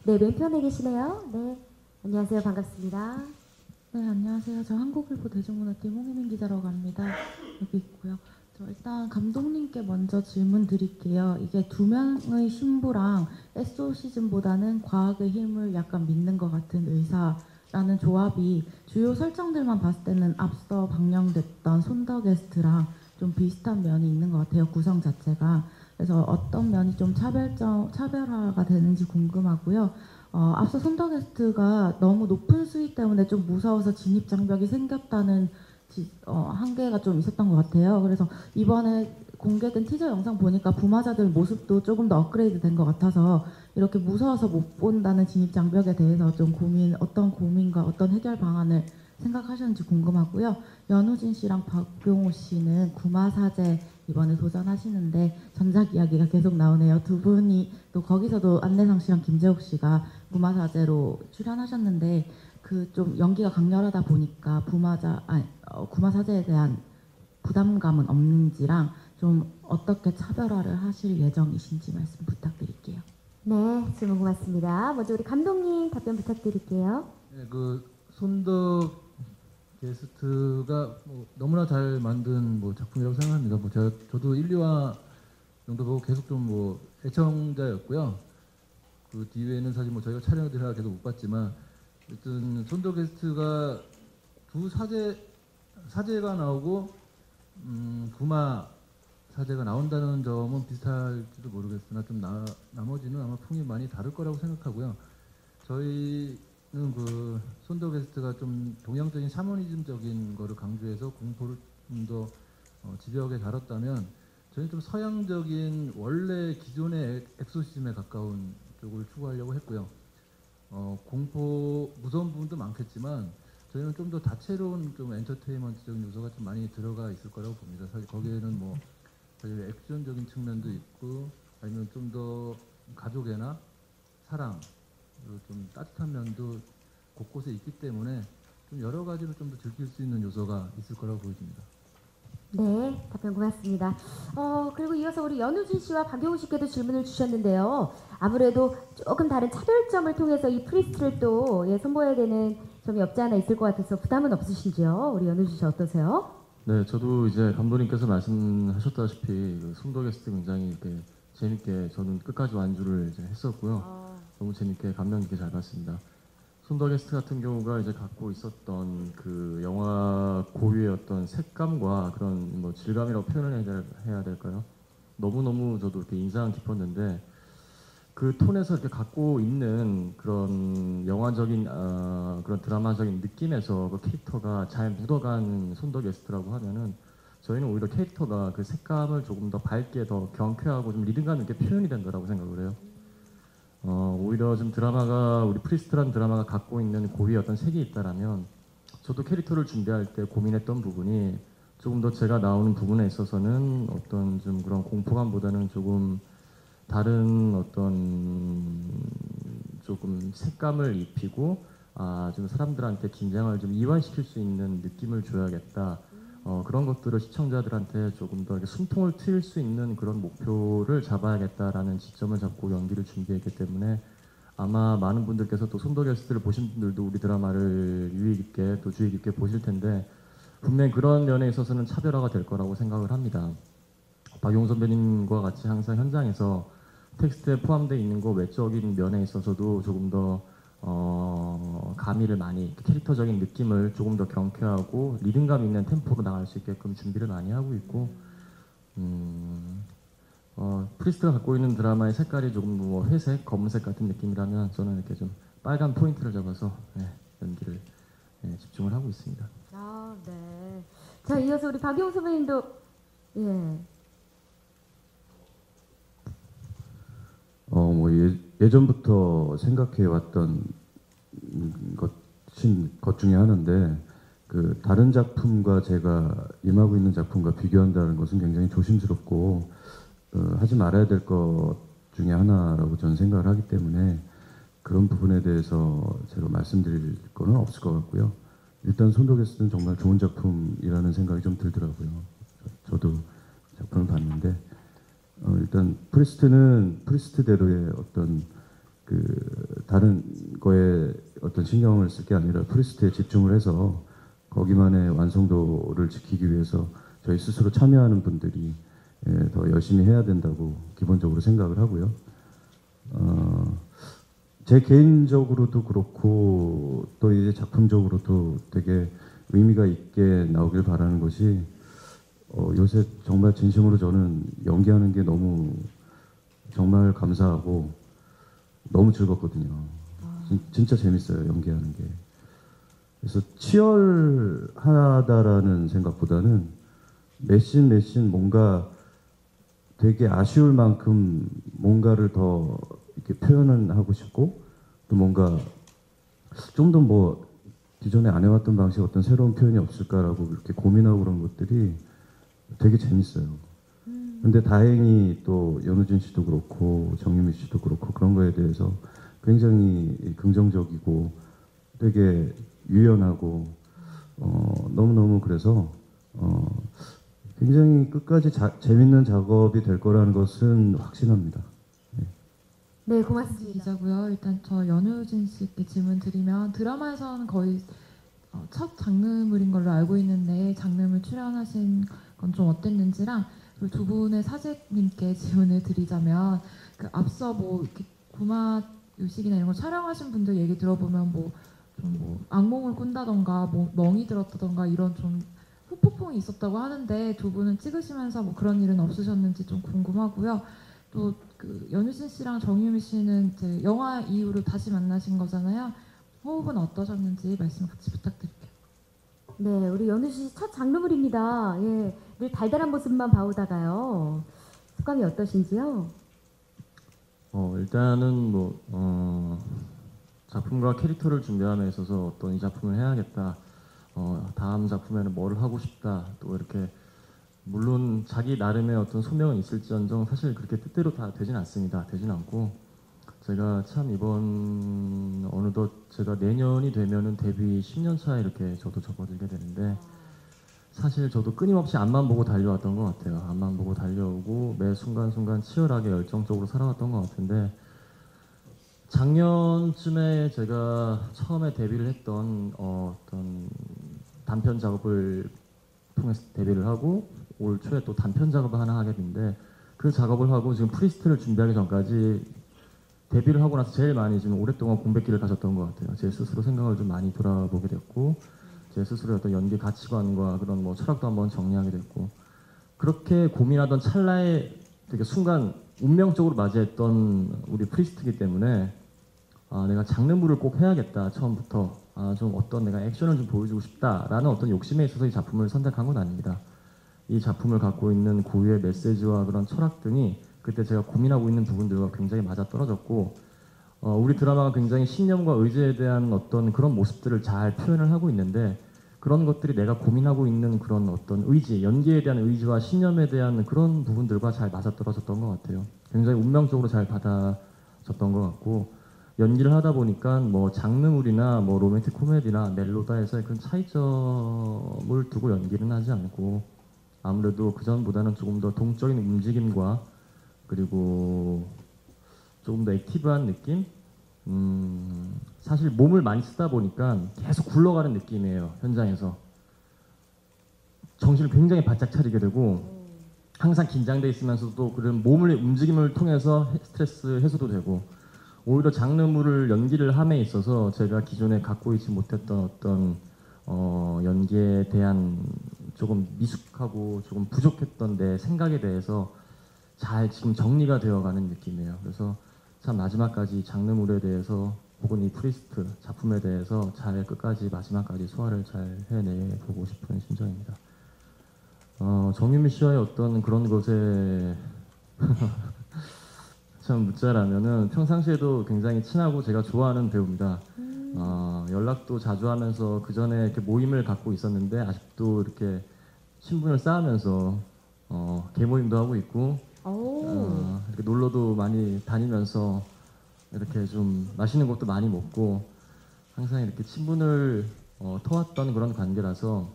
네, 왼편에 계시네요. 네, 안녕하세요. 반갑습니다. 네, 안녕하세요. 저 한국일보 대중문화팀 홍혜민 기자라고 합니다. 여기 있고요. 저 일단 감독님께 먼저 질문 드릴게요. 이게 두 명의 신부랑 SO시즌보다는 과학의 힘을 약간 믿는 것 같은 의사라는 조합이 주요 설정들만 봤을 때는 앞서 방영됐던 손더 게스트랑 좀 비슷한 면이 있는 것 같아요. 구성 자체가. 그래서 어떤 면이 좀 차별화가 되는지 궁금하고요. 앞서 손더 게스트가 너무 높은 수위 때문에 좀 무서워서 진입 장벽이 생겼다는 한계가 좀 있었던 것 같아요. 그래서 이번에 공개된 티저 영상 보니까 부마자들 모습도 조금 더 업그레이드 된 것 같아서 이렇게 무서워서 못 본다는 진입 장벽에 대해서 좀 어떤 고민과 어떤 해결 방안을 생각하셨는지 궁금하고요. 연우진 씨랑 박용호 씨는 구마사제 이번에 도전하시는데 전작 이야기가 계속 나오네요. 두 분이 또 거기서도 안내상 씨랑 김재욱 씨가 구마사제로 출연하셨는데 그 좀 연기가 강렬하다 보니까 구마사제에 대한 부담감은 없는지랑 좀 어떻게 차별화를 하실 예정이신지 말씀 부탁드릴게요. 네, 질문 고맙습니다. 먼저 우리 감독님 답변 부탁드릴게요. 네, 그 손더 게스트가 뭐 너무나 잘 만든 뭐 작품이라고 생각합니다. 뭐 저도 1, 2화 정도 보고 계속 좀 뭐 애청자였고요. 그 뒤에는 사실 뭐 저희가 촬영을 해서 계속 못 봤지만 어쨌든 손더 게스트가 두 사제가 나오고 구마 사제가 나온다는 점은 비슷할지도 모르겠으나 좀 나머지는 아마 풍이 많이 다를 거라고 생각하고요. 저희는 그 손더 게스트가 좀 동양적인 샤머니즘적인 거를 강조해서 공포를 좀 더 집요하게 다뤘다면 저희는 좀 서양적인 원래 기존의 엑소시즘에 가까운 쪽을 추구하려고 했고요. 공포 무서운 부분도 많겠지만 저희는 좀 더 다채로운 좀 엔터테인먼트적인 요소가 좀 많이 들어가 있을 거라고 봅니다. 사실 거기에는 뭐 사실 액션적인 측면도 있고 아니면 좀 더 가족애나 사랑 그리고 좀 따뜻한 면도 곳곳에 있기 때문에 좀 여러 가지로 좀 더 즐길 수 있는 요소가 있을 거라고 보여집니다. 네, 답변 고맙습니다. 그리고 이어서 우리 연우진 씨와 박용우 씨께도 질문을 주셨는데요. 아무래도 조금 다른 차별점을 통해서 이 프리스트를 또 선보여야 되는 점이 없지 않아 있을 것 같아서 부담은 없으신지요? 우리 연우진 씨 어떠세요? 네, 저도 이제 감독님께서 말씀하셨다시피 그 손더 게스트 굉장히 이렇게 재밌게 저는 끝까지 완주를 이제 했었고요. 너무 재밌게 감명 깊게 잘 봤습니다. 손더 게스트 같은 경우가 이제 갖고 있었던 그 영화 고유의 어떤 색감과 그런 뭐 질감이라고 표현을 해야 될까요? 너무너무 저도 이렇게 인상 깊었는데 그 톤에서 이렇게 갖고 있는 그런 영화적인 그런 드라마적인 느낌에서 그 캐릭터가 잘 묻어간 손더 게스트라고 하면은 저희는 오히려 캐릭터가 그 색감을 조금 더 밝게 더 경쾌하고 좀 리듬감 있게 표현이 된다라고 생각을 해요. 오히려 좀 드라마가 우리 프리스트라는 드라마가 갖고 있는 고유의 어떤 색이 있다라면 저도 캐릭터를 준비할 때 고민했던 부분이 조금 더 제가 나오는 부분에 있어서는 어떤 좀 그런 공포감보다는 조금 다른 어떤 조금 색감을 입히고 좀 사람들한테 긴장을 좀 이완시킬 수 있는 느낌을 줘야겠다. 그런 것들을 시청자들한테 조금 더 이렇게 숨통을 트일 수 있는 그런 목표를 잡아야겠다라는 지점을 잡고 연기를 준비했기 때문에 아마 많은 분들께서 또 손더 게스트를 보신 분들도 우리 드라마를 유의 깊게 또 주의 깊게 보실 텐데 분명히 그런 면에 있어서는 차별화가 될 거라고 생각을 합니다. 박용 선배님과 같이 항상 현장에서 텍스트에 포함되어 있는 거 외적인 면에 있어서도 조금 더 가미를 많이 캐릭터적인 느낌을 조금 더 경쾌하고 리듬감 있는 템포로 나갈 수 있게끔 준비를 많이 하고 있고 프리스트가 갖고 있는 드라마의 색깔이 조금 뭐 회색, 검은색 같은 느낌이라면 저는 이렇게 좀 빨간 포인트를 잡아서 연기를 집중을 하고 있습니다. 네. 자, 이어서 우리 박용우 선배님도 뭐 예전부터 생각해 왔던 것 중에 하나인데 그 다른 작품과 제가 임하고 있는 작품과 비교한다는 것은 굉장히 조심스럽고 하지 말아야 될 것 중에 하나라고 저는 생각을 하기 때문에 그런 부분에 대해서 제가 말씀드릴 거는 없을 것 같고요. 일단 손더 게스트는 정말 좋은 작품이라는 생각이 좀 들더라고요. 저도 작품을 봤는데 일단 프리스트는 프리스트대로의 어떤 그 다른 거에 어떤 신경을 쓸 게 아니라 프리스트에 집중을 해서 거기만의 완성도를 지키기 위해서 저희 스스로 참여하는 분들이 더 열심히 해야 된다고 기본적으로 생각을 하고요. 제 개인적으로도 그렇고 또 이제 작품적으로도 되게 의미가 있게 나오길 바라는 것이 요새 정말 진심으로 저는 연기하는 게 너무 정말 감사하고 너무 즐겁거든요. 진짜 재밌어요, 연기하는 게. 그래서 치열하다라는 생각보다는 매신 뭔가 되게 아쉬울 만큼 뭔가를 더 이렇게 표현은 하고 싶고 또 뭔가 좀 더 뭐 기존에 안 해왔던 방식 어떤 새로운 표현이 없을까라고 이렇게 고민하고 그런 것들이 되게 재밌어요. 근데 다행히 또 연우진 씨도 그렇고 정유미 씨도 그렇고 그런 거에 대해서 굉장히 긍정적이고 되게 유연하고 너무너무 그래서 굉장히 끝까지 재밌는 작업이 될 거라는 것은 확신합니다. 네, 고맙습니다. 기자고요. 일단 저 연우진 씨께 질문 드리면 드라마에서는 거의 첫 장르물인 걸로 알고 있는데 장르물 출연하신 건 좀 어땠는지랑 그리고 두 분의 사제님께 질문을 드리자면 그 앞서 뭐 이렇게 구마 요식이나 이런 거 촬영하신 분들 얘기 들어보면 뭐 좀 뭐 악몽을 꾼다던가 뭐 멍이 들었다던가 이런 좀 후폭풍이 있었다고 하는데 두 분은 찍으시면서 뭐 그런 일은 없으셨는지 좀 궁금하고요. 또 그 연유진 씨랑 정유미 씨는 이제 영화 이후로 다시 만나신 거잖아요. 호흡은 어떠셨는지 말씀 같이 부탁드릴게요. 네, 우리 연우 씨 첫 장르물입니다. 예, 늘 달달한 모습만 봐오다가요. 소감이 어떠신지요? 일단은 작품과 캐릭터를 준비함에 있어서 어떤 이 작품을 해야겠다. 다음 작품에는 뭘 하고 싶다. 또 이렇게 물론 자기 나름의 어떤 소명은 있을지언정 사실 그렇게 뜻대로 다 되진 않습니다. 되진 않고 제가 참 이번 어느덧 제가 내년이 되면은 데뷔 10년 차에 이렇게 저도 접어들게 되는데 사실 저도 끊임없이 앞만 보고 달려왔던 것 같아요. 앞만 보고 달려오고 매 순간순간 치열하게 열정적으로 살아왔던 것 같은데 작년쯤에 제가 처음에 데뷔를 했던 어떤 단편 작업을 통해서 데뷔를 하고 올 초에 또 단편 작업을 하나 하게 됐는데 그 작업을 하고 지금 프리스트를 준비하기 전까지 데뷔를 하고 나서 제일 많이 지금 오랫동안 공백기를 가졌던 것 같아요. 제 스스로 생각을 좀 많이 돌아보게 됐고 제 스스로의 어떤 연기 가치관과 그런 뭐 철학도 한번 정리하게 됐고 그렇게 고민하던 찰나에 되게 순간 운명적으로 맞이했던 우리 프리스트이기 때문에 내가 장르물을 꼭 해야겠다 처음부터 좀 어떤 내가 액션을 좀 보여주고 싶다라는 어떤 욕심에 있어서 이 작품을 선택한 건 아닙니다. 이 작품을 갖고 있는 고유의 메시지와 그런 철학 등이 그때 제가 고민하고 있는 부분들과 굉장히 맞아떨어졌고 우리 드라마가 굉장히 신념과 의지에 대한 어떤 그런 모습들을 잘 표현을 하고 있는데 그런 것들이 내가 고민하고 있는 그런 어떤 의지, 연기에 대한 의지와 신념에 대한 그런 부분들과 잘 맞아떨어졌던 것 같아요. 굉장히 운명적으로 잘 받아졌던 것 같고 연기를 하다 보니까 뭐 장르물이나 뭐 로맨틱 코미디나 멜로다에서의 그런 차이점을 두고 연기는 하지 않고 아무래도 그전보다는 조금 더 동적인 움직임과 그리고 조금 더 액티브한 느낌? 사실 몸을 많이 쓰다 보니까 계속 굴러가는 느낌이에요. 현장에서. 정신을 굉장히 바짝 차리게 되고 항상 긴장돼 있으면서도 그런 몸의 움직임을 통해서 스트레스 해소도 되고 오히려 장르물을 연기를 함에 있어서 제가 기존에 갖고 있지 못했던 어떤 연기에 대한 조금 미숙하고 조금 부족했던 내 생각에 대해서 잘 지금 정리가 되어가는 느낌이에요. 그래서 참 마지막까지 장르물에 대해서 혹은 이 프리스트 작품에 대해서 잘 끝까지 마지막까지 소화를 잘 해내보고 싶은 심정입니다. 정유미 씨와의 어떤 그런 것에 참 묻자라면은 평상시에도 굉장히 친하고 제가 좋아하는 배우입니다. 연락도 자주 하면서 그 전에 이렇게 모임을 갖고 있었는데 아직도 이렇게 친분을 쌓으면서 개모임도 하고 있고 이렇게 놀러도 많이 다니면서 이렇게 좀 맛있는 것도 많이 먹고 항상 이렇게 친분을 터왔던 그런 관계라서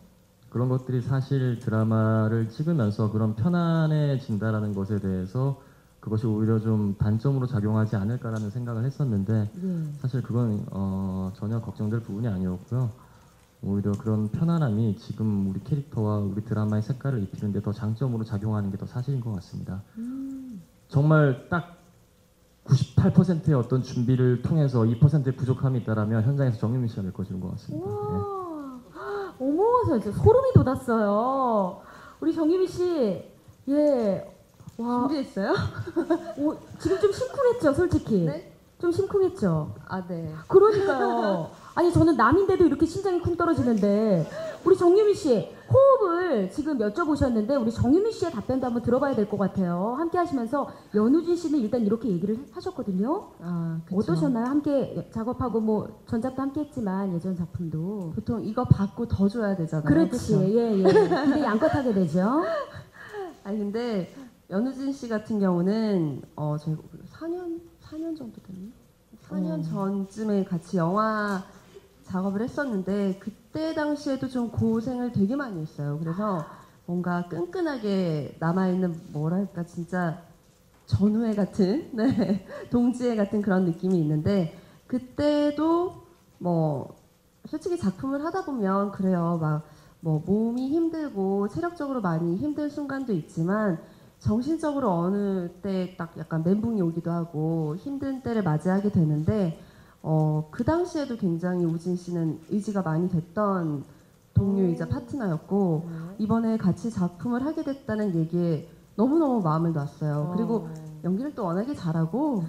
그런 것들이 사실 드라마를 찍으면서 그런 편안해진다라는 것에 대해서 그것이 오히려 좀 단점으로 작용하지 않을까라는 생각을 했었는데 예. 사실 그건 전혀 걱정될 부분이 아니었고요. 오히려 그런 편안함이 지금 우리 캐릭터와 우리 드라마의 색깔을 입히는데 더 장점으로 작용하는 게 더 사실인 것 같습니다. 정말 딱 98%의 어떤 준비를 통해서 2%의 부족함이 있다라면 현장에서 정유미 씨가 메꿔주는 것 같습니다. 네. 우와. 어머, 저 진짜 소름이 돋았어요. 우리 정유미 씨, 예. 와, 준비했어요? 지금 좀 심쿵했죠, 솔직히. 네? 좀 심쿵했죠. 아, 네. 그러니까요. 아니 저는 남인데도 이렇게 심장이 쿵 떨어지는데 우리 정유미 씨 호흡을 지금 여쭤보셨는데 우리 정유미 씨의 답변도 한번 들어봐야 될 것 같아요. 함께 하시면서 연우진 씨는 일단 이렇게 얘기를 하셨거든요. 아, 그쵸. 어떠셨나요? 함께 작업하고 뭐 전작도 함께 했지만 예전 작품도. 보통 이거 받고 더 줘야 되잖아요. 그렇지. 그쵸? 예. 근데 양껏하게 되죠. 아니, 근데 연우진 씨 같은 경우는 저희 4년 정도 됐나? 4년 전쯤에 같이 영화 작업을 했었는데 그때 당시에도 좀 고생을 되게 많이 했어요. 그래서 뭔가 끈끈하게 남아있는 뭐랄까 진짜 전우애 같은 네, 동지애 같은 그런 느낌이 있는데 그때도 뭐 솔직히 작품을 하다 보면 그래요. 막 뭐 몸이 힘들고 체력적으로 많이 힘든 순간도 있지만 정신적으로 어느 때 딱 약간 멘붕이 오기도 하고 힘든 때를 맞이하게 되는데 그 당시에도 굉장히 우진 씨는 의지가 많이 됐던 동료이자 파트너였고 이번에 같이 작품을 하게 됐다는 얘기에 너무너무 마음을 놨어요. 그리고 연기를 또 워낙에 잘하고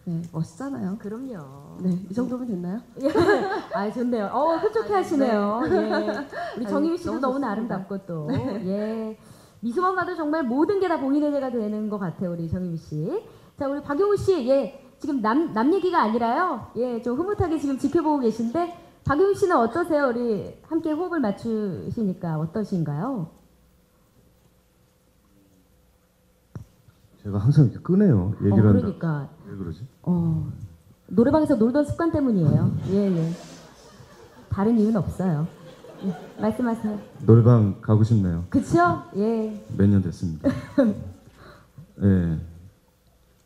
네, 멋있잖아요. 그럼요. 네, 이 정도면 됐나요? 예. 아 좋네요. 흡족해 하시네요. 예. 우리 정유미 씨도 너무 너무나 좋습니다. 아름답고 또 예. 미소만 봐도 정말 모든 게 다 본인의 대가 되는 것 같아요, 우리 정유미 씨. 자, 우리 박용우 씨, 예, 지금 남 얘기가 아니라요, 예, 좀 흐뭇하게 지금 지켜보고 계신데 박용우 씨는 어떠세요? 우리 함께 호흡을 맞추시니까 어떠신가요? 제가 항상 이렇게 끄네요. 얘기를 한다. 그러니까 왜 그러지? 노래방에서 놀던 습관 때문이에요. 예. 다른 이유는 없어요. 예, 말씀하세요. 노래방 가고 싶네요. 그쵸? 예. 몇 년 됐습니다. 예.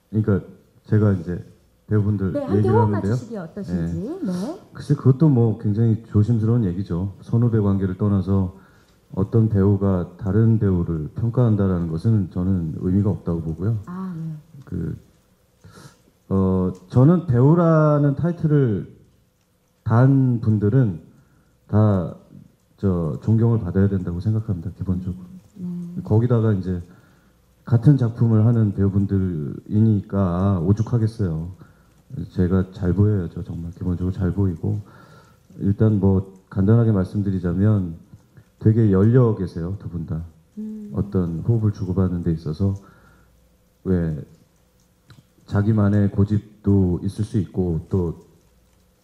그러니까 제가 이제 배우분들 네, 함께 얘기를 호흡 하는데요. 맞추시기 어떠신지. 네. 글쎄 그것도 뭐 굉장히 조심스러운 얘기죠. 선후배 관계를 떠나서 어떤 배우가 다른 배우를 평가한다라는 것은 저는 의미가 없다고 보고요. 아, 네. 저는 배우라는 타이틀을 단 분들은 다 존경을 받아야 된다고 생각합니다. 기본적으로. 거기다가 이제 같은 작품을 하는 배우분들이니까 오죽하겠어요. 제가 잘 보여요. 저 정말 기본적으로 잘 보이고 일단 뭐 간단하게 말씀드리자면 되게 열려 계세요. 두 분 다. 어떤 호흡을 주고받는 데 있어서 왜 자기만의 고집도 있을 수 있고 또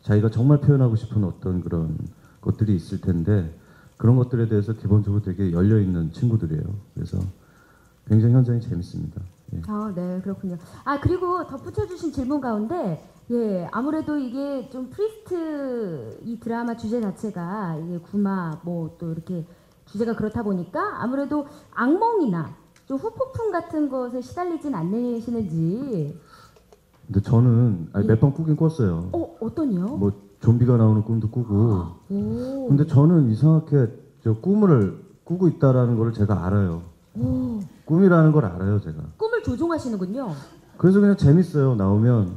자기가 정말 표현하고 싶은 어떤 그런 것들이 있을 텐데 그런 것들에 대해서 기본적으로 되게 열려 있는 친구들이에요. 그래서 굉장히 현장이 재밌습니다. 예. 네, 그렇군요. 아, 그리고 덧붙여주신 질문 가운데, 예, 아무래도 이게 좀 프리스트 이 드라마 주제 자체가 이게 구마, 뭐 또 이렇게 주제가 그렇다 보니까 아무래도 악몽이나 좀 후폭풍 같은 것에 시달리진 않으시는지. 근데 저는 예. 몇 번 꾸긴 꿨어요. 어떤요? 뭐 좀비가 나오는 꿈도 꾸고. 오. 근데 저는 이상하게 저 꿈을 꾸고 있다라는 걸 제가 알아요. 오. 꿈이라는 걸 알아요, 제가. 꿈을 조종하시는군요. 그래서 그냥 재밌어요. 나오면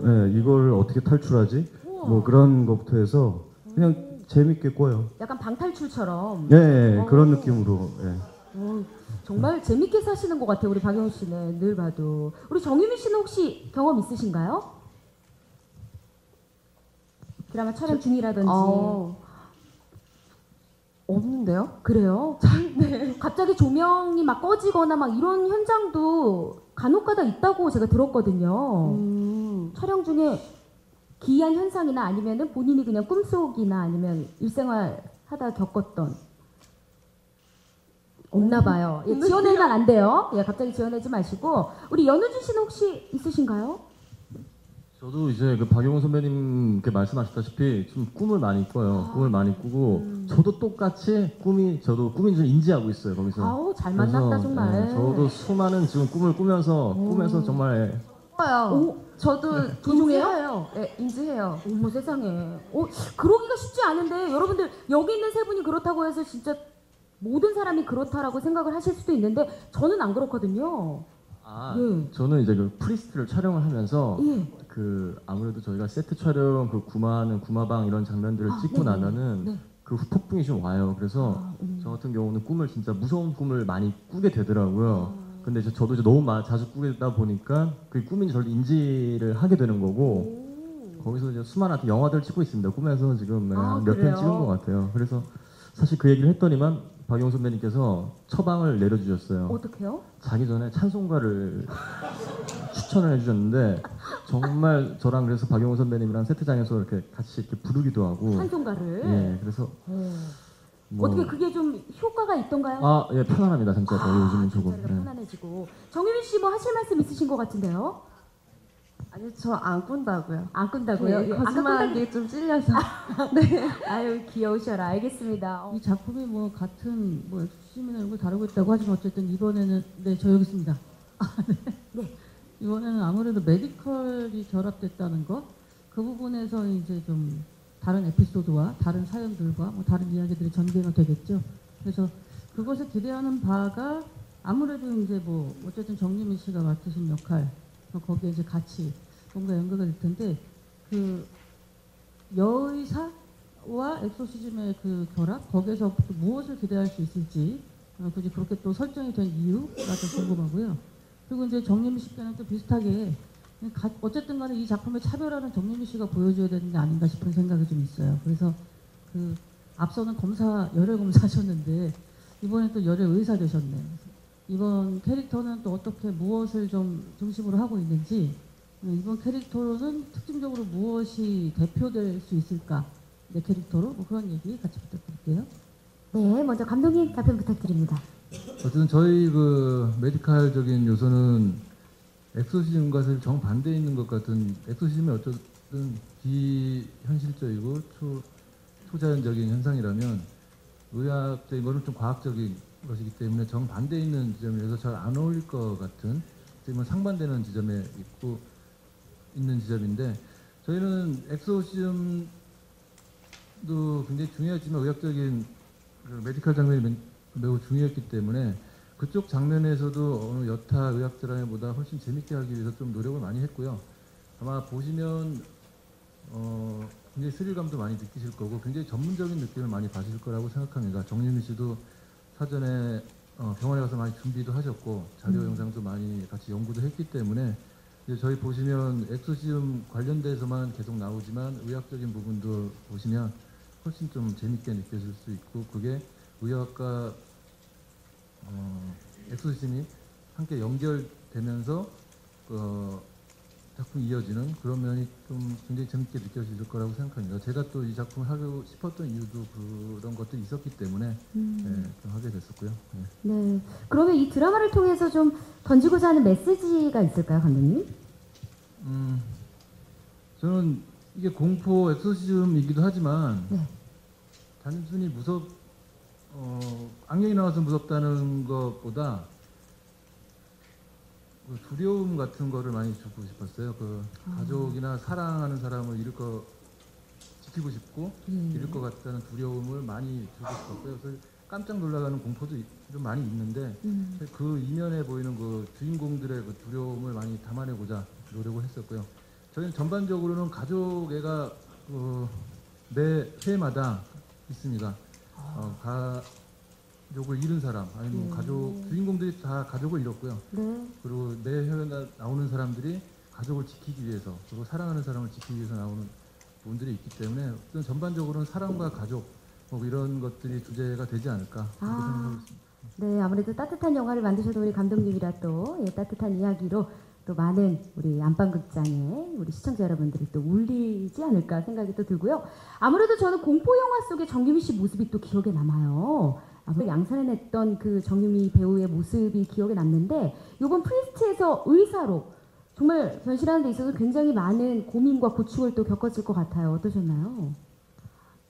예, 이걸 어떻게 탈출하지? 뭐 그런 것부터 해서 그냥 재밌게 꿔요. 약간 방탈출처럼. 예, 그런 느낌으로. 예. 정말 재밌게 사시는 것 같아요, 우리 박영우 씨는 늘 봐도. 우리 정유미 씨는 혹시 경험 있으신가요? 드라마 촬영 중이라든지. 없는데요? 그래요? 네. 갑자기 조명이 막 꺼지거나 막 이런 현장도 간혹가다 있다고 제가 들었거든요. 촬영 중에 기이한 현상이나 아니면은 본인이 그냥 꿈속이나 아니면 일생활 하다 겪었던 없나 봐요. 예, 지어내면 안 돼요. 예, 갑자기 지어내지 마시고 우리 연우준 씨는 혹시 있으신가요? 저도 이제 그 박용훈 선배님께 말씀하셨다시피 좀 꿈을 많이 꿔요. 꿈을 많이 꾸고 저도 똑같이 저도 꿈인 줄 인지하고 있어요. 거기서. 아우 잘 만났다 그래서, 정말. 네, 저도 수많은 지금 꿈을 꾸면서 정말 요 저도 조종해요? 인지해요. 네, 인지해요. 어머 세상에. 그러기가 쉽지 않은데 여러분들 여기 있는 세 분이 그렇다고 해서 진짜 모든 사람이 그렇다라고 생각을 하실 수도 있는데 저는 안 그렇거든요. 예. 저는 이제 그 프리스트를 촬영을 하면서 예. 그 아무래도 저희가 세트 촬영 그 구마방 이런 장면들을 찍고 네네. 나면은 네. 그 후폭풍이 좀 와요. 그래서 저 같은 경우는 꿈을 진짜 무서운 꿈을 많이 꾸게 되더라고요. 근데 이제 저도 이제 너무 자주 꾸다 보니까 그게 꿈인지 저를 인지를 하게 되는 거고 거기서 이제 수많은 영화들을 찍고 있습니다. 꿈에서 지금 몇 편 그래요? 찍은 것 같아요. 그래서 사실 그 얘기를 했더니만 박용훈 선배님께서 처방을 내려주셨어요. 어떻게요? 자기 전에 찬송가를 추천을 해주셨는데 정말 저랑 그래서 박용훈 선배님이랑 세트장에서 이렇게 같이 이렇게 부르기도 하고 찬송가를. 예 그래서 뭐 어떻게 그게 좀 효과가 있던가요? 예 편안합니다 진짜 요즘은 조금 자리가 예. 편안해지고. 정유민 씨 뭐 하실 말씀 있으신 것 같은데요? 아니 저 안 꾼다고요. 안 끈다고요? 네, 예, 아까 거짓말하는 게 좀 찔려서. 네. 아유 귀여우셔라. 알겠습니다. 이 작품이 뭐 같은 뭐 엑소시즘이나 이런 걸 다루고 있다고 하지만 어쨌든 이번에는 저 여기 있습니다. 네. 이번에는 아무래도 메디컬이 결합됐다는 것, 그 부분에서 이제 좀 다른 에피소드와 다른 사연들과 뭐 다른 이야기들이 전개가 되겠죠. 그래서 그것을 기대하는 바가 아무래도 이제 뭐 어쨌든 정유민 씨가 맡으신 역할, 거기에 이제 같이 뭔가 연결이 될 텐데 그 여의사와 엑소시즘의 그 결합, 거기에서 또 무엇을 기대할 수 있을지 굳이 그렇게 또 설정이 된 이유가 좀 궁금하고요. 그리고 이제 정유미 씨께는 또 비슷하게 어쨌든 간에 이 작품의 차별화는 정유미 씨가 보여줘야 되는 게 아닌가 싶은 생각이 좀 있어요. 그래서 그 앞서는 열혈 검사하셨는데 이번에 또 열혈 의사 되셨네요. 이번 캐릭터는 또 어떻게 무엇을 좀 중심으로 하고 있는지, 이번 캐릭터로는 특징적으로 무엇이 대표될 수 있을까, 내 캐릭터로 뭐 그런 얘기 같이 부탁드릴게요. 네, 먼저 감독님 답변 부탁드립니다. 어쨌든 저희 그 메디칼적인 요소는 엑소시즘과 사실 정반대에 있는 것 같은, 엑소시즘이 어쨌든 비현실적이고 초자연적인 현상이라면 의학적인 거는 좀 과학적인 것이기 때문에 정반대에 있는 지점이라서 잘 안 어울릴 것 같은, 지금은 상반되는 지점에 있는 지점인데, 저희는 엑소시즘도 굉장히 중요하지만 의학적인 그 메디컬 장면이 매우 중요했기 때문에 그쪽 장면에서도 어느 여타 의학 드라마보다 훨씬 재밌게 하기 위해서 좀 노력을 많이 했고요. 아마 보시면 굉장히 스릴감도 많이 느끼실 거고 굉장히 전문적인 느낌을 많이 받으실 거라고 생각합니다. 정유미 씨도 사전에 병원에 가서 많이 준비도 하셨고 자료 영상도 많이 같이 연구도 했기 때문에 이제 저희 보시면 엑소시즘 관련돼서만 계속 나오지만 의학적인 부분도 보시면 훨씬 좀 재밌게 느껴질 수 있고, 그게 의학과 엑소시즘이 함께 연결되면서 작품이 이어지는 그런 면이 좀 굉장히 재밌게 느껴질 거라고 생각합니다. 제가 또 이 작품을 하고 싶었던 이유도 그런 것들이 있었기 때문에 좀 하게 됐었고요. 네. 네, 그러면 이 드라마를 통해서 좀 던지고자 하는 메시지가 있을까요, 감독님? 저는 이게 공포 엑소시즘이기도 하지만 네. 단순히 악령이 나와서 무섭다는 것보다 그 두려움 같은 거를 많이 주고 싶었어요. 그 가족이나 사랑하는 사람을 지키고 싶고 잃을 것 같다는 두려움을 많이 주고 싶었고요. 그래서 깜짝 놀라가는 공포도 좀 많이 있는데 그 이면에 보이는 그 주인공들의 그 두려움을 많이 담아내고자 노력을 했었고요. 저희는 전반적으로는 가족애가 매 회마다 있습니다. 가족을 잃은 사람, 아니면 주인공들이 다 가족을 잃었고요. 네. 그리고 매 회에 나오는 사람들이 가족을 지키기 위해서, 그리고 사랑하는 사람을 지키기 위해서 나오는 분들이 있기 때문에 어떤 전반적으로는 사랑과 가족 뭐 이런 것들이 주제가 되지 않을까 그렇게 생각하고 있습니다. 네, 아무래도 따뜻한 영화를 만드셔도 우리 감독님이라 또 따뜻한 이야기로 또 많은 우리 안방극장의 우리 시청자 여러분들이 또 울리지 않을까 생각이 또 들고요. 아무래도 저는 공포 영화 속의 정유미 씨 모습이 또 기억에 남아요. 아무래도 양산에 냈던 그 정유미 배우의 모습이 기억에 남는데 이번 프리스트에서 의사로 정말 변신하는 데 있어서 굉장히 많은 고민과 고충을 또 겪었을 것 같아요. 어떠셨나요?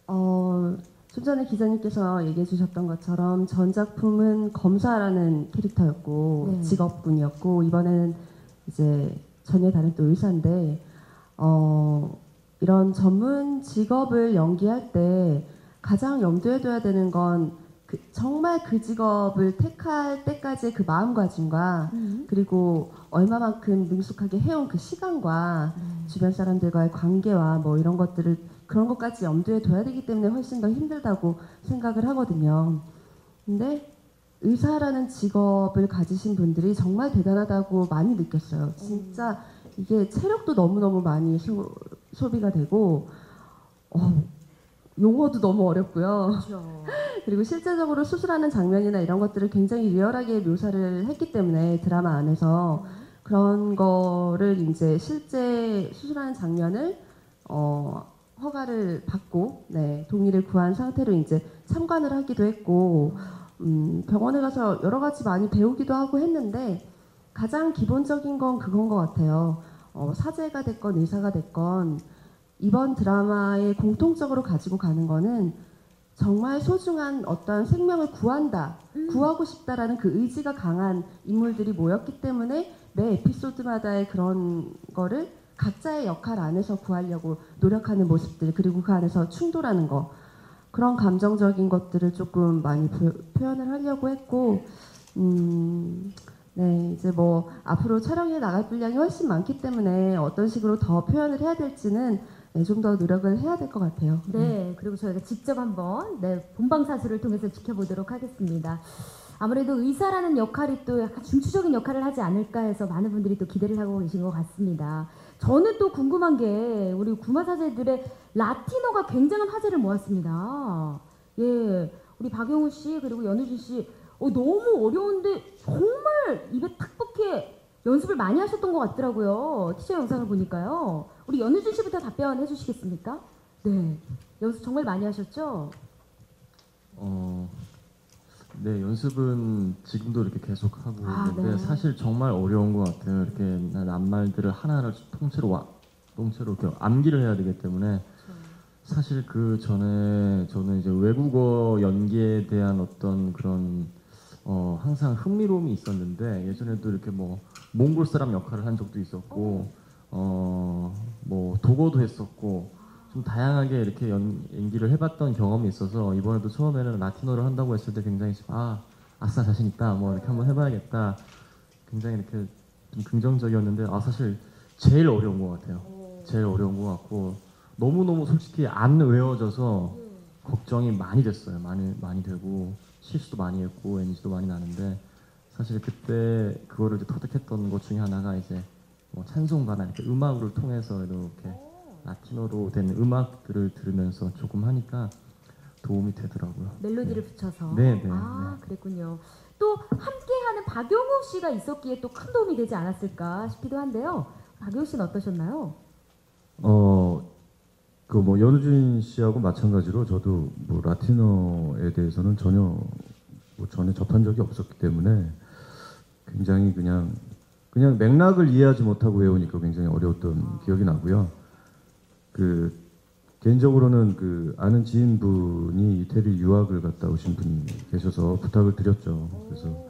좀 전에 기자님께서 얘기해 주셨던 것처럼 전 작품은 검사라는 캐릭터였고 네. 직업군이었고 이번에는 이제 전혀 다른 또 의사인데 이런 전문 직업을 연기할 때 가장 염두에 둬야 되는 건 정말 그 직업을 택할 때까지의 그 마음가짐과 그리고 얼마만큼 능숙하게 해온 그 시간과 주변 사람들과의 관계와 뭐 이런 것들을 그런 것까지 염두에 둬야 되기 때문에 훨씬 더 힘들다고 생각을 하거든요. 근데 의사라는 직업을 가지신 분들이 정말 대단하다고 많이 느꼈어요. 진짜 이게 체력도 너무너무 많이 소비가 되고 용어도 너무 어렵고요. 그렇죠. 그리고 실제적으로 수술하는 장면이나 이런 것들을 굉장히 리얼하게 묘사를 했기 때문에 드라마 안에서 그런 거를 이제 실제 수술하는 장면을 허가를 받고 동의를 구한 상태로 이제 참관을 하기도 했고 병원에 가서 여러 가지 많이 배우기도 하고 했는데 가장 기본적인 건 그건 것 같아요. 사제가 됐건 의사가 됐건 이번 드라마에 공통적으로 가지고 가는 거는 정말 소중한 어떤 생명을 구한다, 구하고 싶다라는 그 의지가 강한 인물들이 모였기 때문에 매 에피소드마다의 그런 거를 각자의 역할 안에서 구하려고 노력하는 모습들, 그리고 그 안에서 충돌하는 거, 그런 감정적인 것들을 조금 많이 표현을 하려고 했고, 이제 뭐 앞으로 촬영에 나갈 분량이 훨씬 많기 때문에 어떤 식으로 더 표현을 해야 될지는 좀 더 노력을 해야 될 것 같아요. 네, 그리고 저희가 직접 한번 본방사수를 통해서 지켜보도록 하겠습니다. 아무래도 의사라는 역할이 또 약간 중추적인 역할을 하지 않을까 해서 많은 분들이 또 기대를 하고 계신 것 같습니다. 저는 또 궁금한 게 우리 구마사제들의 라틴어가 굉장한 화제를 모았습니다. 예, 우리 박영우 씨 그리고 연우진 씨 너무 어려운데 정말 입에 탁 붙게 연습을 많이 하셨던 것 같더라고요. 티저 영상을 보니까요. 우리 연우진 씨부터 답변해 주시겠습니까? 네, 연습 정말 많이 하셨죠? 네, 연습은 지금도 이렇게 계속 하고 있는데 네. 사실 정말 어려운 것 같아요. 이렇게 낱말들을 하나하나 통째로 이렇게 암기를 해야 되기 때문에 사실 그 전에 저는 이제 외국어 연기에 대한 어떤 그런 항상 흥미로움이 있었는데 예전에도 이렇게 뭐 몽골 사람 역할을 한 적도 있었고 뭐 독어도 했었고 좀 다양하게 이렇게 연기를 해봤던 경험이 있어서 이번에도 처음에는 라틴어를 한다고 했을 때 굉장히 아싸 자신 있다 뭐 이렇게 한번 해봐야겠다 굉장히 이렇게 좀 긍정적이었는데 사실 제일 어려운 것 같아요. 제일 어려운 것 같고 너무너무 솔직히 안 외워져서 걱정이 많이 됐어요. 많이 되고 실수도 많이 했고 NG도 많이 나는데 사실 그때 그거를 이제 터득했던 것 중에 하나가 이제 뭐 찬송가나 이렇게 음악을 통해서 이렇게 라틴어로 된 음악들을 들으면서 조금 하니까 도움이 되더라고요. 멜로디를 붙여서. 네. 그랬군요. 또 함께하는 박용우 씨가 있었기에 또 큰 도움이 되지 않았을까 싶기도 한데요. 박용우 씨는 어떠셨나요? 그 뭐 연우진 씨하고 마찬가지로 저도 뭐 라틴어에 대해서는 전혀 뭐 전에 접한 적이 없었기 때문에 굉장히 그냥 맥락을 이해하지 못하고 외우니까 굉장히 어려웠던 기억이 나고요. 그 개인적으로는 그 아는 지인분이 이태리 유학을 갔다 오신 분이 계셔서 부탁을 드렸죠. 그래서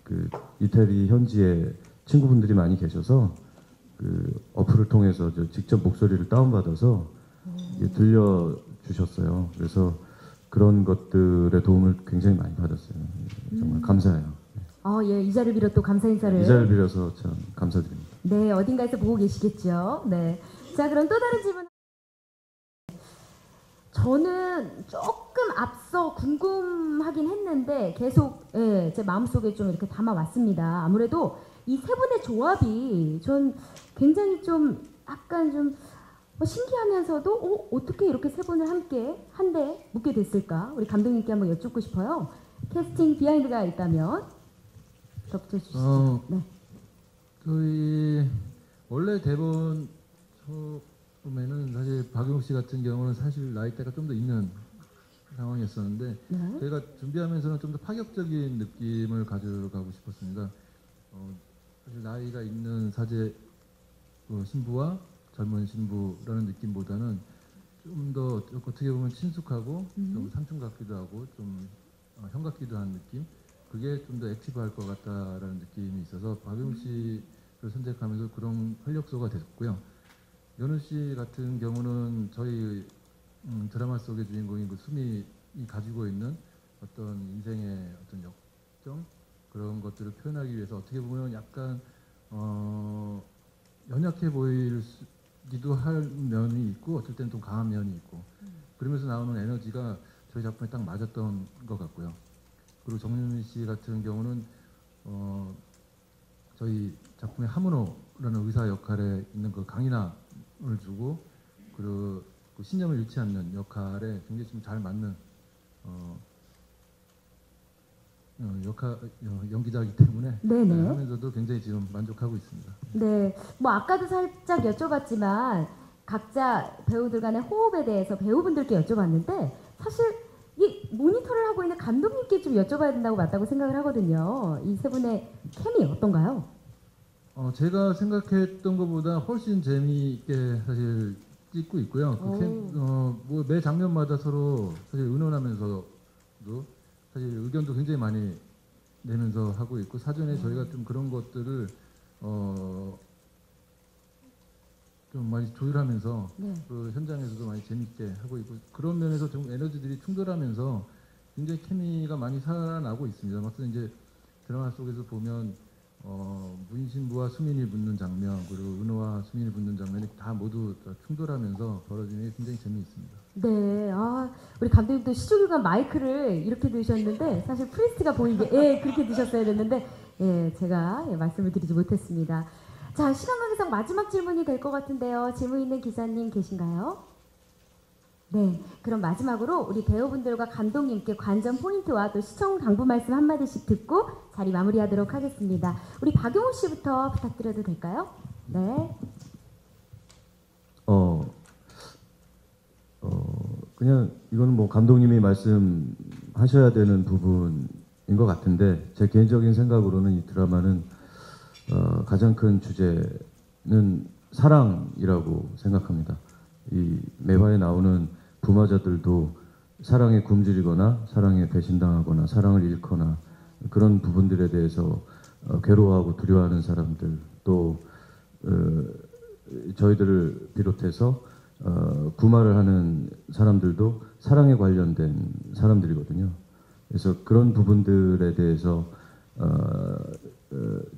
그 이태리 현지에 친구분들이 많이 계셔서 그 어플을 통해서 직접 목소리를 다운받아서 들려주셨어요. 그래서 그런 것들의 도움을 굉장히 많이 받았어요. 정말 감사해요. 예, 이 자리를 빌어 또 감사 인사를. 이 자리를 빌어서 참 감사드립니다. 네, 어딘가에서 보고 계시겠죠. 네. 자, 그럼 또 다른 질문. 저는 조금 앞서 궁금하긴 했는데 계속 제 마음속에 좀 이렇게 담아왔습니다. 아무래도 이 세 분의 조합이 전 굉장히 좀 약간 좀 신기하면서도 어떻게 이렇게 세 분을 함께 한데 묻게 됐을까? 우리 감독님께 한번 여쭙고 싶어요. 캐스팅 비하인드가 있다면 덧붙여 주시죠. 네. 저희 원래 대본 처음에는 사실 박용욱 씨 같은 경우는 사실 나이대가 좀 더 있는 상황이었었는데 네. 저희가 준비하면서는 좀 더 파격적인 느낌을 가져가고 싶었습니다. 사실 나이가 있는 사제 신부와 젊은 신부라는 느낌보다는 좀 더 어떻게 보면 친숙하고 좀 삼촌 같기도 하고 좀 형 같기도 한 느낌, 그게 좀 더 액티브할 것 같다라는 느낌이 있어서 박용 씨를 선택하면서 그런 활력소가 됐고요. 연우 씨 같은 경우는 저희 드라마 속의 주인공인 그 수미이 가지고 있는 어떤 인생의 어떤 역정, 그런 것들을 표현하기 위해서 어떻게 보면 약간 연약해 보이기도 할 면이 있고 어떨 때는 좀 강한 면이 있고, 그러면서 나오는 에너지가 저희 작품에 딱 맞았던 것 같고요. 그리고 정유미 씨 같은 경우는 저희 작품의 하문호라는 의사 역할에 있는 그 강인함을 주고 그 신념을 잃지 않는 역할에 굉장히 좀 잘 맞는 연기자이기 때문에 네네. 하면서도 굉장히 지금 만족하고 있습니다. 네, 뭐 아까도 살짝 여쭤봤지만 각자 배우들 간의 호흡에 대해서 배우분들께 여쭤봤는데 사실 이 모니터를 하고 있는 감독님께 좀 여쭤봐야 된다고 맞다고 생각을 하거든요. 이 세 분의 케미 어떤가요? 제가 생각했던 것보다 훨씬 재미있게 사실 찍고 있고요. 뭐 매 장면마다 서로 사실 의논하면서도 사실 의견도 굉장히 많이 내면서 하고 있고, 사전에 저희가 좀 그런 것들을 좀 많이 조율하면서 네. 그 현장에서도 많이 재밌게 하고 있고, 그런 면에서 좀 에너지들이 충돌하면서 굉장히 케미가 많이 살아나고 있습니다. 막상 이제 드라마 속에서 보면 문신부와 수민이 붙는 장면, 그리고 은호와 수민이 붙는 장면이 다 모두 다 충돌하면서 벌어지는 게 굉장히 재미있습니다. 네, 우리 감독님도 시조교관 마이크를 이렇게 드셨는데 사실 프리스트가 보이게 그렇게 드셨어야 됐는데 제가 말씀을 드리지 못했습니다. 자, 시간 관계상 마지막 질문이 될 것 같은데요. 질문 있는 기자님 계신가요? 네, 그럼 마지막으로 우리 배우분들과 감독님께 관전 포인트와 또 시청 당부 말씀 한마디씩 듣고 자리 마무리하도록 하겠습니다. 우리 박용우 씨부터 부탁드려도 될까요? 네. 그냥 이거는 뭐 감독님이 말씀하셔야 되는 부분인 것 같은데, 제 개인적인 생각으로는 이 드라마는 가장 큰 주제는 사랑이라고 생각합니다. 이 매화에 나오는 부마자들도 사랑에 굶주리거나 사랑에 배신당하거나 사랑을 잃거나 그런 부분들에 대해서 괴로워하고 두려워하는 사람들, 또 저희들을 비롯해서 부마를 하는 사람들도 사랑에 관련된 사람들이거든요. 그래서 그런 부분들에 대해서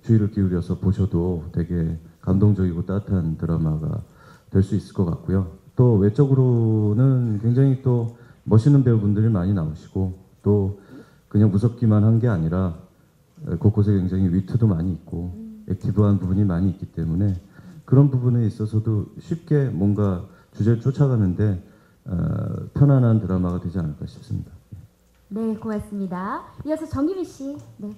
주의를 기울여서 보셔도 되게 감동적이고 따뜻한 드라마가 될 수 있을 것 같고요. 또 외적으로는 굉장히 또 멋있는 배우분들이 많이 나오시고, 또 그냥 무섭기만 한 게 아니라 곳곳에 굉장히 위트도 많이 있고 액티브한 부분이 많이 있기 때문에 그런 부분에 있어서도 쉽게 뭔가 주제를 쫓아가는데 편안한 드라마가 되지 않을까 싶습니다. 네, 고맙습니다. 이어서 정유미 씨. 네.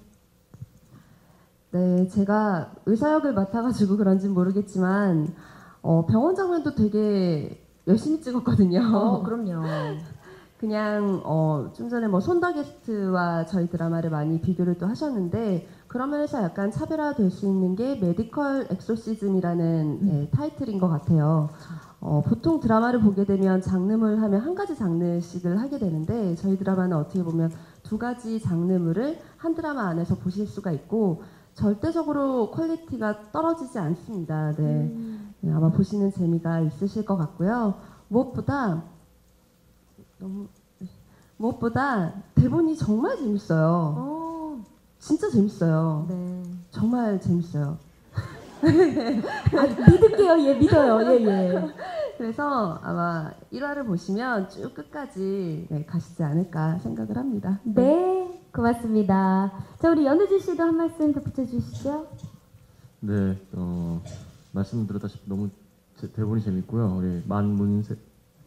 네, 제가 의사 역을 맡아가지고 그런지 모르겠지만 병원 장면도 되게 열심히 찍었거든요. 그럼요. 그냥 좀 전에 뭐 손더 게스트와 저희 드라마를 많이 비교를 또 하셨는데, 그런 면에서 약간 차별화될 수 있는 게 메디컬 엑소시즘이라는 타이틀인 것 같아요. 보통 드라마를 보게 되면 장르물 하면 한 가지 장르씩을 하게 되는데, 저희 드라마는 어떻게 보면 두 가지 장르물을 한 드라마 안에서 보실 수가 있고 절대적으로 퀄리티가 떨어지지 않습니다. 네. 아마 보시는 재미가 있으실 것 같고요. 무엇보다 대본이 정말 재밌어요. 진짜 재밌어요. 네. 정말 재밌어요. 믿을게요. 믿어요. 예. 그래서 아마 1화를 보시면 쭉 끝까지 가시지 않을까 생각을 합니다. 네, 고맙습니다. 자, 우리 연우진 씨도 한 말씀 덧붙여 주시죠. 네, 말씀드렸다시피 너무 대본이 재밌고요. 우리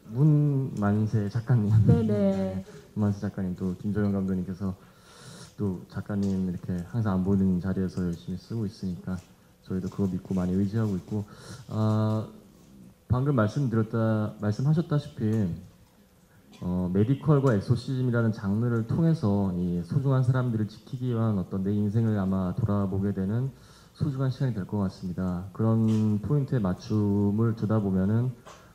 문만세 작가님, 네네. 문만세 작가님, 또 김정현 감독님께서 또 작가님 이렇게 항상 안 보이는 자리에서 열심히 쓰고 있으니까 저희도 그거 믿고 많이 의지하고 있고, 방금 말씀하셨다시피 메디컬과 엑소시즘이라는 장르를 통해서 이 소중한 사람들을 지키기 위한 어떤 내 인생을 아마 돌아보게 되는 소중한 시간이 될 것 같습니다. 그런 포인트의 맞춤을 두다 보면은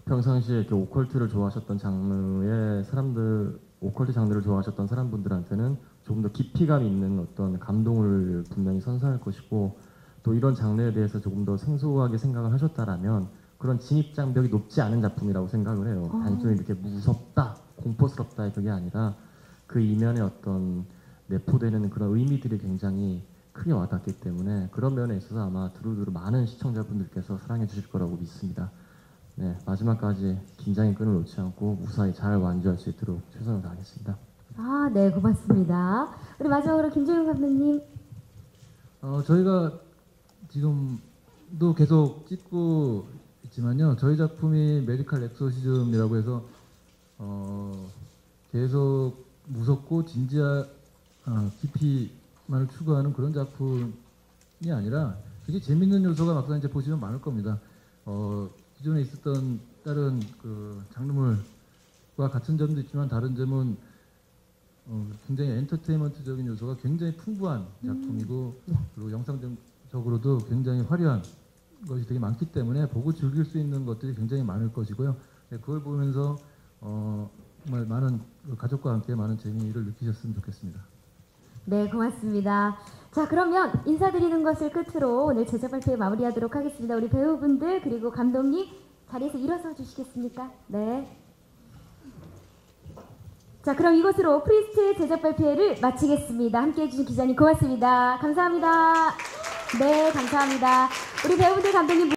평상시에 이렇게 오컬트를 좋아하셨던 장르의 사람들, 오컬트 장르를 좋아하셨던 사람분들한테는 조금 더 깊이감 있는 어떤 감동을 분명히 선사할 것이고, 또 이런 장르에 대해서 조금 더 생소하게 생각을 하셨다라면 그런 진입 장벽이 높지 않은 작품이라고 생각을 해요. 단순히 이렇게 무섭다, 공포스럽다의 그게 아니라 그 이면에 어떤 내포되는 그런 의미들이 굉장히 크게 와닿기 때문에 그런 면에 있어서 아마 두루두루 많은 시청자분들께서 사랑해 주실 거라고 믿습니다. 네, 마지막까지 긴장의 끈을 놓지 않고 무사히 잘 완주할 수 있도록 최선을 다하겠습니다. 아, 네, 고맙습니다. 우리 마지막으로 김종윤 감독님. 저희가 지금도 계속 찍고 있지만요. 저희 작품이 메디컬 엑소시즘이라고 해서 계속 무섭고 진지한 깊이만을 추구하는 그런 작품이 아니라 되게 재밌는 요소가 막상 이제 보시면 많을 겁니다. 기존에 있었던 다른 그 장르물과 같은 점도 있지만 다른 점은 굉장히 엔터테인먼트적인 요소가 굉장히 풍부한 작품이고 그리고 영상적으로도 굉장히 화려한 것이 되게 많기 때문에 보고 즐길 수 있는 것들이 굉장히 많을 것이고요. 그걸 보면서 정말 많은 가족과 함께 많은 재미를 느끼셨으면 좋겠습니다. 네, 고맙습니다. 자, 그러면 인사드리는 것을 끝으로 오늘 제작 발표 마무리하도록 하겠습니다. 우리 배우분들 그리고 감독님 자리에서 일어서 주시겠습니까? 네. 자, 그럼 이것으로 프리스트 제작 발표회를 마치겠습니다. 함께해 주신 기자님 고맙습니다. 감사합니다. 네, 감사합니다. 우리 배우분들 감독님